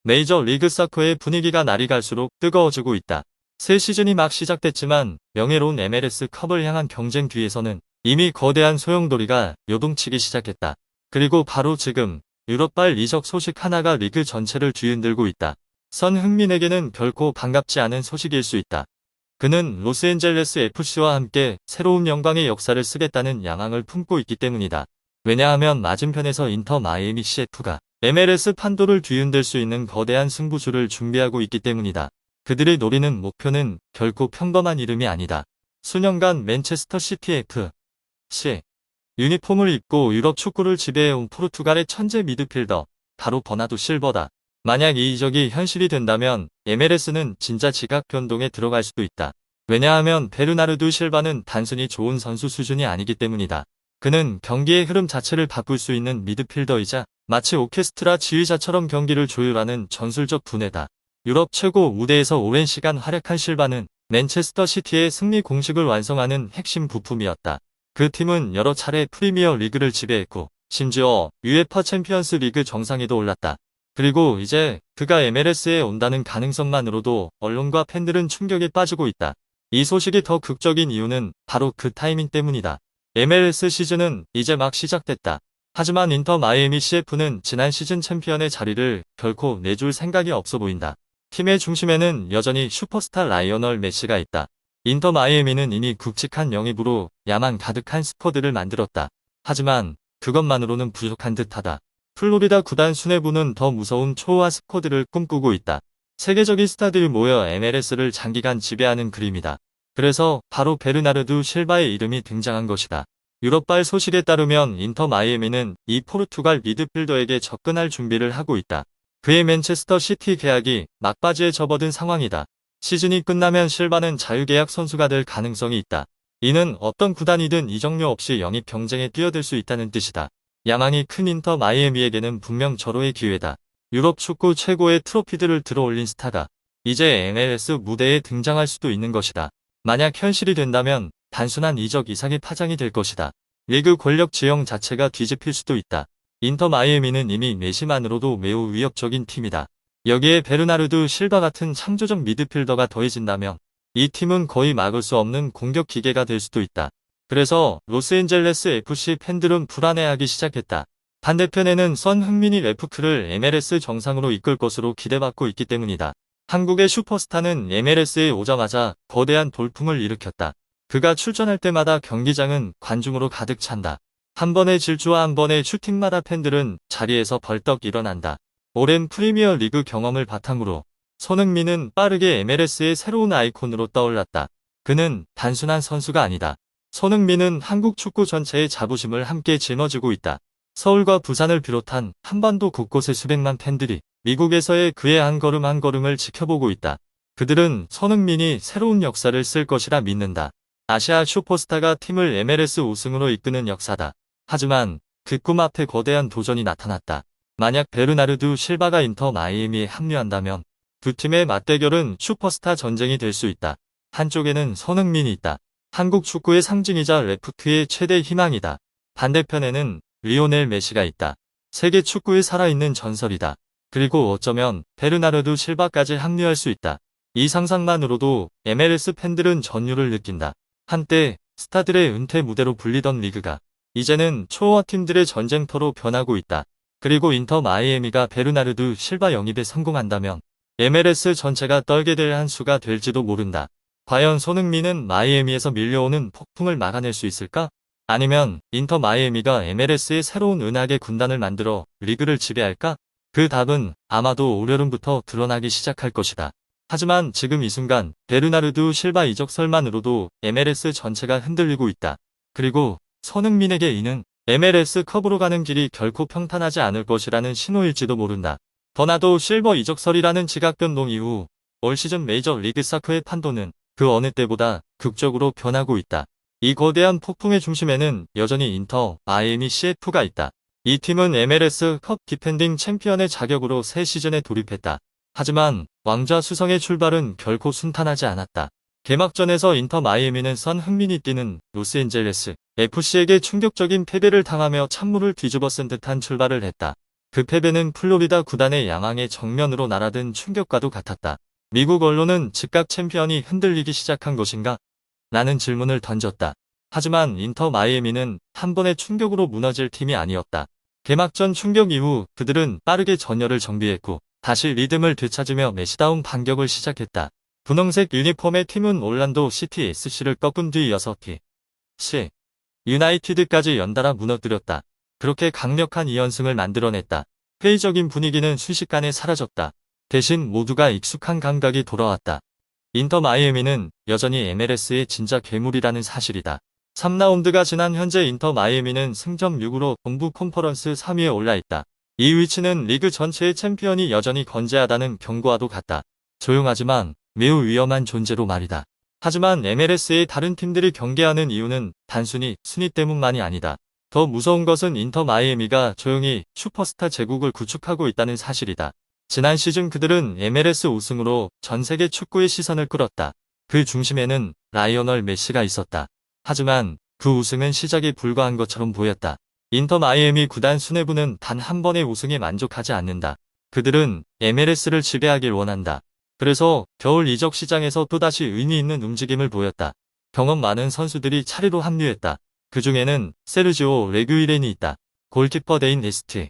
메이저리그 서커의 분위기가 날이 갈수록 뜨거워지고 있다. 새 시즌이 막 시작됐지만 명예로운 MLS 컵을 향한 경쟁 뒤에서는 이미 거대한 소용돌이가 요동치기 시작했다. 그리고 바로 지금 유럽발 이적 소식 하나가 리그 전체를 뒤흔들고 있다. 선흥민에게는 결코 반갑지 않은 소식일 수 있다. 그는 로스앤젤레스 FC와 함께 새로운 영광의 역사를 쓰겠다는 야망을 품고 있기 때문이다. 왜냐하면 맞은편에서 인터 마이애미 CF가 MLS 판도를 뒤흔들 수 있는 거대한 승부수를 준비하고 있기 때문이다. 그들이 노리는 목표는 결코 평범한 이름이 아니다. 수년간 맨체스터 시티 FC 유니폼을 입고 유럽 축구를 지배해온 포르투갈의 천재 미드필더, 바로 버나도 실버다. 만약 이 이적이 현실이 된다면 MLS는 진짜 지각 변동에 들어갈 수도 있다. 왜냐하면 베르나르두 실바는 단순히 좋은 선수 수준이 아니기 때문이다. 그는 경기의 흐름 자체를 바꿀 수 있는 미드필더이자 마치 오케스트라 지휘자처럼 경기를 조율하는 전술적 두뇌다. 유럽 최고 무대에서 오랜 시간 활약한 실바는 맨체스터 시티의 승리 공식을 완성하는 핵심 부품이었다. 그 팀은 여러 차례 프리미어 리그를 지배했고 심지어 UEFA 챔피언스 리그 정상에도 올랐다. 그리고 이제 그가 MLS에 온다는 가능성만으로도 언론과 팬들은 충격에 빠지고 있다. 이 소식이 더 극적인 이유는 바로 그 타이밍 때문이다. MLS 시즌은 이제 막 시작됐다. 하지만 인터 마이애미 CF는 지난 시즌 챔피언의 자리를 결코 내줄 생각이 없어 보인다. 팀의 중심에는 여전히 슈퍼스타 라이오넬 메시가 있다. 인터 마이애미는 이미 굵직한 영입으로 야망 가득한 스쿼드를 만들었다. 하지만 그것만으로는 부족한 듯하다. 플로리다 구단 수뇌부는 더 무서운 초호화 스쿼드를 꿈꾸고 있다. 세계적인 스타들이 모여 MLS를 장기간 지배하는 그림이다. 그래서 바로 베르나르두 실바의 이름이 등장한 것이다. 유럽발 소식에 따르면 인터 마이애미는 이 포르투갈 미드필더에게 접근할 준비를 하고 있다. 그의 맨체스터 시티 계약이 막바지에 접어든 상황이다. 시즌이 끝나면 실바는 자유계약 선수가 될 가능성이 있다. 이는 어떤 구단이든 이적료 없이 영입 경쟁에 뛰어들 수 있다는 뜻이다. 야망이 큰 인터 마이애미에게는 분명 절호의 기회다. 유럽 축구 최고의 트로피들을 들어올린 스타가 이제 MLS 무대에 등장할 수도 있는 것이다. 만약 현실이 된다면 단순한 이적 이상의 파장이 될 것이다. 리그 권력 지형 자체가 뒤집힐 수도 있다. 인터 마이애미는 이미 메시만으로도 매우 위협적인 팀이다. 여기에 베르나르두 실바 같은 창조적 미드필더가 더해진다면 이 팀은 거의 막을 수 없는 공격 기계가 될 수도 있다. 그래서 로스앤젤레스 FC 팬들은 불안해하기 시작했다. 반대편에는 선흥민이 레프크를 MLS 정상으로 이끌 것으로 기대받고 있기 때문이다. 한국의 슈퍼스타는 MLS에 오자마자 거대한 돌풍을 일으켰다. 그가 출전할 때마다 경기장은 관중으로 가득 찬다. 한 번의 질주와 한 번의 슈팅마다 팬들은 자리에서 벌떡 일어난다. 오랜 프리미어 리그 경험을 바탕으로 손흥민은 빠르게 MLS의 새로운 아이콘으로 떠올랐다. 그는 단순한 선수가 아니다. 손흥민은 한국 축구 전체의 자부심을 함께 짊어지고 있다. 서울과 부산을 비롯한 한반도 곳곳의 수백만 팬들이 미국에서의 그의 한 걸음 한 걸음을 지켜보고 있다. 그들은 손흥민이 새로운 역사를 쓸 것이라 믿는다. 아시아 슈퍼스타가 팀을 MLS 우승으로 이끄는 역사다. 하지만 그 꿈 앞에 거대한 도전이 나타났다. 만약 베르나르두 실바가 인터 마이애미에 합류한다면 두 팀의 맞대결은 슈퍼스타 전쟁이 될 수 있다. 한쪽에는 손흥민이 있다. 한국 축구의 상징이자 레프트의 최대 희망이다. 반대편에는 리오넬 메시가 있다. 세계 축구의 살아있는 전설이다. 그리고 어쩌면 베르나르두 실바까지 합류할 수 있다. 이 상상만으로도 MLS 팬들은 전율을 느낀다. 한때 스타들의 은퇴 무대로 불리던 리그가 이제는 초호화 팀들의 전쟁터로 변하고 있다. 그리고 인터 마이애미가 베르나르두 실바 영입에 성공한다면 MLS 전체가 떨게 될 한 수가 될지도 모른다. 과연 손흥민은 마이애미에서 밀려오는 폭풍을 막아낼 수 있을까? 아니면 인터 마이애미가 MLS의 새로운 은하계 군단을 만들어 리그를 지배할까? 그 답은 아마도 올여름부터 드러나기 시작할 것이다. 하지만 지금 이 순간 베르나르두 실바 이적설만으로도 MLS 전체가 흔들리고 있다. 그리고 손흥민에게 이는 MLS 컵으로 가는 길이 결코 평탄하지 않을 것이라는 신호일지도 모른다. 더 나도 실버 이적설이라는 지각 변동 이후 올 시즌 메이저 리그 서커의 판도는 그 어느 때보다 극적으로 변하고 있다. 이 거대한 폭풍의 중심에는 여전히 인터 마이애미 CF가 있다. 이 팀은 MLS 컵 디펜딩 챔피언의 자격으로 새 시즌에 돌입했다. 하지만 왕좌 수성의 출발은 결코 순탄하지 않았다. 개막전에서 인터 마이애미는 선흥민이 뛰는 로스앤젤레스 FC에게 충격적인 패배를 당하며 찬물을 뒤집어 쓴 듯한 출발을 했다. 그 패배는 플로리다 구단의 야망의 정면으로 날아든 충격과도 같았다. 미국 언론은 즉각 챔피언이 흔들리기 시작한 것인가? 라는 질문을 던졌다. 하지만 인터 마이애미는 한 번의 충격으로 무너질 팀이 아니었다. 개막전 충격 이후 그들은 빠르게 전열을 정비했고 다시 리듬을 되찾으며 메시다운 반격을 시작했다. 분홍색 유니폼의 팀은 올란도 시티 SC를 꺾은 뒤 6티 시 유나이티드까지 연달아 무너뜨렸다. 그렇게 강력한 2연승을 만들어냈다. 회의적인 분위기는 순식간에 사라졌다. 대신 모두가 익숙한 감각이 돌아왔다. 인터 마이애미는 여전히 MLS의 진짜 괴물이라는 사실이다. 3라운드가 지난 현재 인터 마이애미는 승점 6으로 동부 컨퍼런스 3위에 올라있다. 이 위치는 리그 전체의 챔피언이 여전히 건재하다는 경고와도 같다. 조용하지만 매우 위험한 존재로 말이다. 하지만 MLS의 다른 팀들이 경계하는 이유는 단순히 순위 때문만이 아니다. 더 무서운 것은 인터 마이애미가 조용히 슈퍼스타 제국을 구축하고 있다는 사실이다. 지난 시즌 그들은 MLS 우승으로 전 세계 축구의 시선을 끌었다. 그 중심에는 라이오널 메시가 있었다. 하지만 그 우승은 시작에 불과한 것처럼 보였다. 인터 마이애미 구단 수뇌부는 단 한 번의 우승에 만족하지 않는다. 그들은 MLS를 지배하길 원한다. 그래서 겨울 이적 시장에서 또다시 의미 있는 움직임을 보였다. 경험 많은 선수들이 차례로 합류했다. 그 중에는 세르지오 레규이렌이 있다. 골키퍼 데인 에스트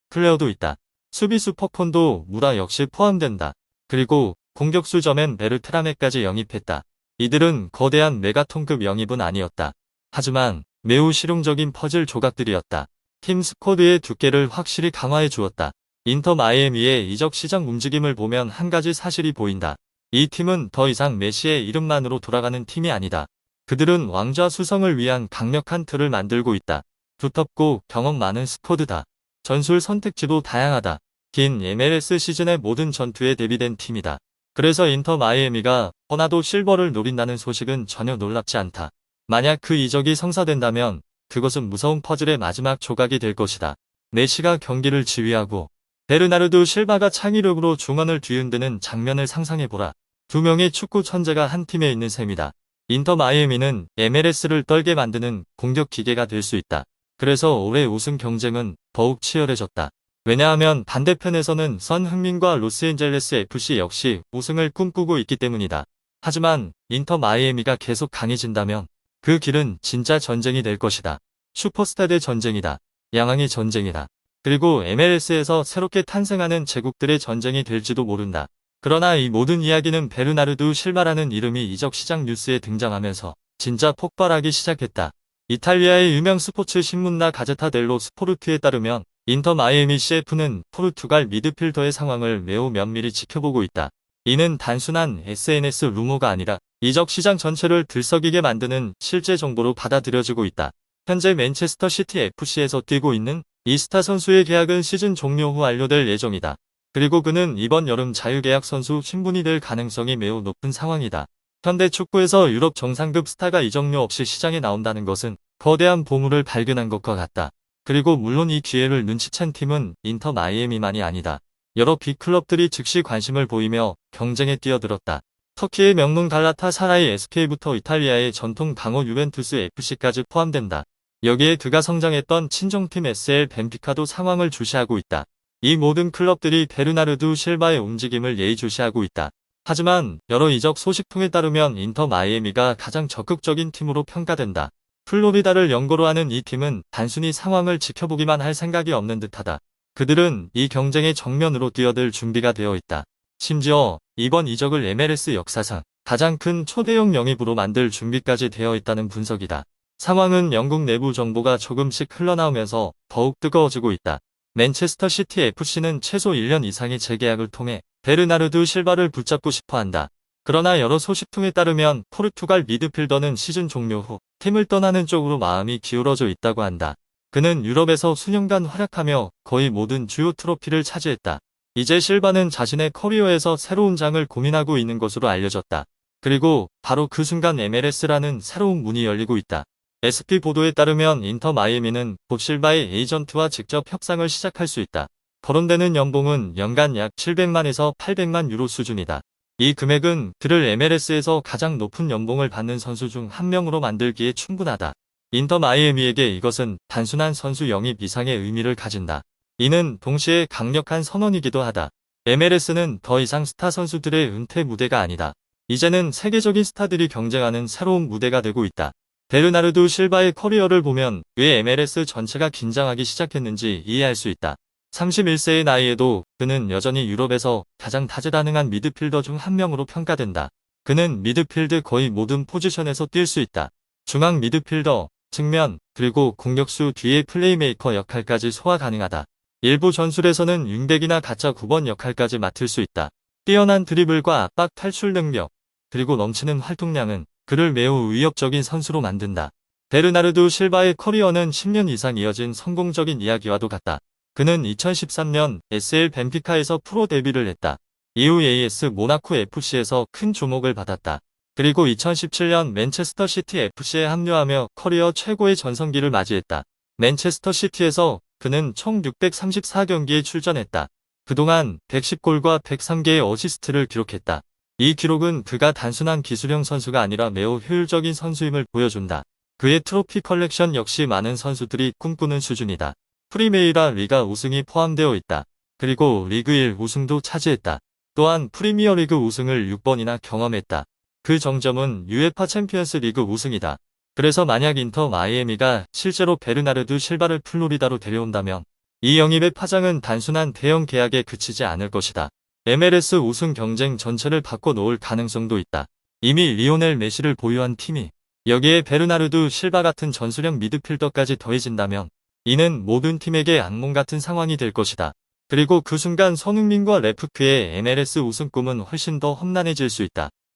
클레어도 있다. 수비수 퍼콘도 무라 역시 포함된다. 그리고 공격수 저맨 베르트라메까지 영입했다. 이들은 거대한 메가톤급 영입은 아니었다. 하지만 매우 실용적인 퍼즐 조각들이었다. 팀 스쿼드의 두께를 확실히 강화해 주었다. 인터 마이애미의 이적 시장 움직임을 보면 한 가지 사실이 보인다. 이 팀은 더 이상 메시의 이름만으로 돌아가는 팀이 아니다. 그들은 왕좌 수성을 위한 강력한 틀을 만들고 있다. 두텁고 경험 많은 스쿼드다. 전술 선택지도 다양하다. 긴 MLS 시즌의 모든 전투에 대비된 팀이다. 그래서 인터 마이애미가 버나도 실버를 노린다는 소식은 전혀 놀랍지 않다. 만약 그 이적이 성사된다면 그것은 무서운 퍼즐의 마지막 조각이 될 것이다. 메시가 경기를 지휘하고 베르나르도 실바가 창의력으로 중원을 뒤흔드는 장면을 상상해보라. 두 명의 축구 천재가 한 팀에 있는 셈이다. 인터 마이애미는 MLS를 떨게 만드는 공격 기계가 될 수 있다. 그래서 올해 우승 경쟁은 더욱 치열해졌다. 왜냐하면 반대편에서는 선흥민과 로스앤젤레스 FC 역시 우승을 꿈꾸고 있기 때문이다. 하지만 인터 마이애미가 계속 강해진다면 그 길은 진짜 전쟁이 될 것이다. 슈퍼스타 대 전쟁이다. 양왕의 전쟁이다. 그리고 MLS에서 새롭게 탄생하는 제국들의 전쟁이 될지도 모른다. 그러나 이 모든 이야기는 베르나르두 실바라는 이름이 이적 시장 뉴스에 등장하면서 진짜 폭발하기 시작했다. 이탈리아의 유명 스포츠 신문 라 가제타 델로 스포르트에 따르면 인터 마이애미 CF는 포르투갈 미드필더의 상황을 매우 면밀히 지켜보고 있다. 이는 단순한 SNS 루머가 아니라 이적 시장 전체를 들썩이게 만드는 실제 정보로 받아들여지고 있다. 현재 맨체스터 시티 FC에서 뛰고 있는 이 스타 선수의 계약은 시즌 종료 후 완료될 예정이다. 그리고 그는 이번 여름 자유계약 선수 신분이 될 가능성이 매우 높은 상황이다. 현대 축구에서 유럽 정상급 스타가 이적료 없이 시장에 나온다는 것은 거대한 보물을 발견한 것과 같다. 그리고 물론 이 기회를 눈치챈 팀은 인터 마이애미만이 아니다. 여러 빅클럽들이 즉시 관심을 보이며 경쟁에 뛰어들었다. 터키의 명문 갈라타사라이 SK부터 이탈리아의 전통 강호 유벤투스 FC까지 포함된다. 여기에 그가 성장했던 친정팀 SL 벤피카도 상황을 주시하고 있다. 이 모든 클럽들이 베르나르두 실바의 움직임을 예의주시하고 있다. 하지만 여러 이적 소식통에 따르면 인터 마이애미가 가장 적극적인 팀으로 평가된다. 플로리다를 연고로 하는 이 팀은 단순히 상황을 지켜보기만 할 생각이 없는 듯하다. 그들은 이 경쟁의 정면으로 뛰어들 준비가 되어 있다. 심지어 이번 이적을 MLS 역사상 가장 큰 초대형 영입으로 만들 준비까지 되어 있다는 분석이다. 상황은 영국 내부 정보가 조금씩 흘러나오면서 더욱 뜨거워지고 있다. 맨체스터 시티 FC는 최소 1년 이상의 재계약을 통해 베르나르두 실바를 붙잡고 싶어한다. 그러나 여러 소식통에 따르면 포르투갈 미드필더는 시즌 종료 후 팀을 떠나는 쪽으로 마음이 기울어져 있다고 한다. 그는 유럽에서 수년간 활약하며 거의 모든 주요 트로피를 차지했다. 이제 실바는 자신의 커리어에서 새로운 장을 고민하고 있는 것으로 알려졌다. 그리고 바로 그 순간 MLS라는 새로운 문이 열리고 있다. SP 보도에 따르면 인터 마이애미는 곧 실바의 에이전트와 직접 협상을 시작할 수 있다. 거론되는 연봉은 연간 약 700만에서 800만 유로 수준이다. 이 금액은 그를 MLS에서 가장 높은 연봉을 받는 선수 중 한 명으로 만들기에 충분하다. 인터 마이애미에게 이것은 단순한 선수 영입 이상의 의미를 가진다. 이는 동시에 강력한 선언이기도 하다. MLS는 더 이상 스타 선수들의 은퇴 무대가 아니다. 이제는 세계적인 스타들이 경쟁하는 새로운 무대가 되고 있다. 베르나르도 실바의 커리어를 보면 왜 MLS 전체가 긴장하기 시작했는지 이해할 수 있다. 31세의 나이에도 그는 여전히 유럽에서 가장 다재다능한 미드필더 중 한 명으로 평가된다. 그는 미드필드 거의 모든 포지션에서 뛸 수 있다. 중앙 미드필더, 측면, 그리고 공격수 뒤의 플레이메이커 역할까지 소화 가능하다. 일부 전술에서는 윙백이나 가짜 9번 역할까지 맡을 수 있다. 뛰어난 드리블과 압박 탈출 능력, 그리고 넘치는 활동량은 그를 매우 위협적인 선수로 만든다. 베르나르도 실바의 커리어는 10년 이상 이어진 성공적인 이야기와도 같다. 그는 2013년 SL 벤피카에서 프로 데뷔를 했다. 이후 AS 모나코 FC에서 큰 주목을 받았다. 그리고 2017년 맨체스터 시티 FC에 합류하며 커리어 최고의 전성기를 맞이했다. 맨체스터 시티에서 그는 총 634경기에 출전했다. 그동안 110골과 103개의 어시스트를 기록했다. 이 기록은 그가 단순한 기술형 선수가 아니라 매우 효율적인 선수임을 보여준다. 그의 트로피 컬렉션 역시 많은 선수들이 꿈꾸는 수준이다. 프리메이라 리가 우승이 포함되어 있다. 그리고 리그 1 우승도 차지했다. 또한 프리미어리그 우승을 6번이나 경험했다. 그 정점은 UEFA 챔피언스 리그 우승이다. 그래서 만약 인터 마이애미가 실제로 베르나르도 실바를 플로리다로 데려온다면 이 영입의 파장은 단순한 대형 계약에 그치지 않을 것이다. MLS 우승 경쟁 전체를 바꿔놓을 가능성도 있다. 이미 리오넬 메시를 보유한 팀이 여기에 베르나르도 실바 같은 전술형 미드필더까지 더해진다면 이는 모든 팀에게 악몽 같은 상황이 될 것이다. 그리고 그 순간 손흥민과 레프크의 MLS 우승 꿈은 훨씬 더 험난해질 수 있다.